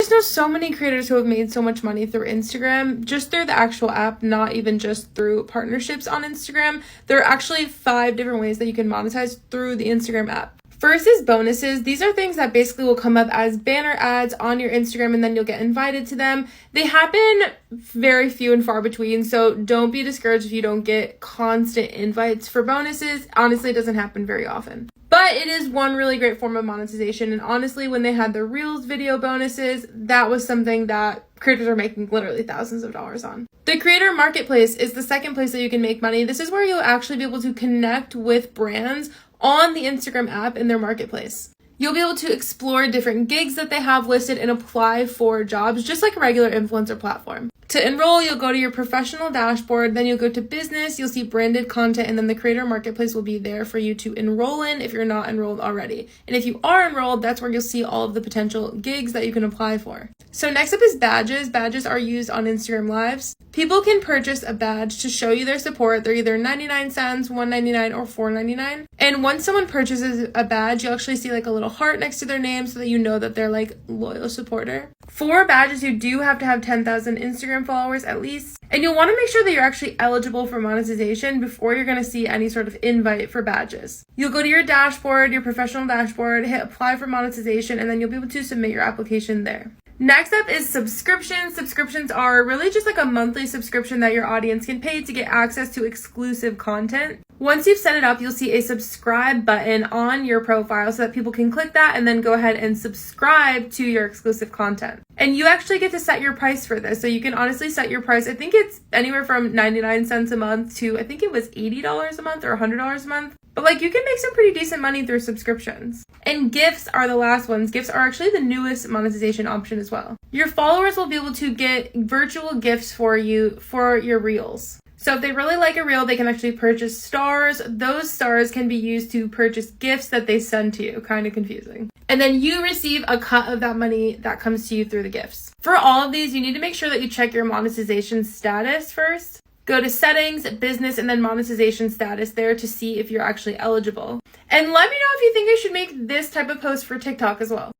just know so many creators who have made so much money through Instagram, just through the actual app, not even just through partnerships on Instagram. There are actually 5 different ways that you can monetize through the Instagram app. First is bonuses. These are things that basically will come up as banner ads on your Instagram and then you'll get invited to them. They happen very few and far between, so don't be discouraged if you don't get constant invites for bonuses. Honestly, it doesn't happen very often. But it is one really great form of monetization, and honestly, when they had the Reels video bonuses, that was something that creators are making literally thousands of dollars on. The creator marketplace is the second place that you can make money. This is where you'll actually be able to connect with brands on the Instagram app in their marketplace. You'll be able to explore different gigs that they have listed and apply for jobs just like a regular influencer platform. To enroll, you'll go to your professional dashboard, then you'll go to business, you'll see branded content, and then the creator marketplace will be there for you to enroll in if you're not enrolled already. And if you are enrolled, that's where you'll see all of the potential gigs that you can apply for. So next up is badges. Badges are used on Instagram Lives. People can purchase a badge to show you their support. They're either 99 cents, $1.99, or $4.99. And once someone purchases a badge, you actually see like a little heart next to their name so that you know that they're like loyal supporter. For badges, you do have to have 10,000 Instagram followers at least. And you'll want to make sure that you're actually eligible for monetization before you're going to see any sort of invite for badges. You'll go to your dashboard, your professional dashboard, hit apply for monetization, and then you'll be able to submit your application there. Next up is subscriptions. Subscriptions are really just like a monthly subscription that your audience can pay to get access to exclusive content. Once you've set it up, you'll see a subscribe button on your profile so that people can click that and then go ahead and subscribe to your exclusive content. And you actually get to set your price for this. So you can honestly set your price. I think it's anywhere from 99 cents a month to I think it was $80 a month or $100 a month. But like you can make some pretty decent money through subscriptions. And gifts are the last ones. Gifts are actually the newest monetization option as well. Your followers will be able to get virtual gifts for you for your reels. So if they really like a reel, they can actually purchase stars. Those stars can be used to purchase gifts that they send to you. Kind of confusing. And then you receive a cut of that money that comes to you through the gifts. For all of these, you need to make sure that you check your monetization status first. Go to settings, business, and then monetization status there to see if you're actually eligible. And let me know if you think I should make this type of post for TikTok as well.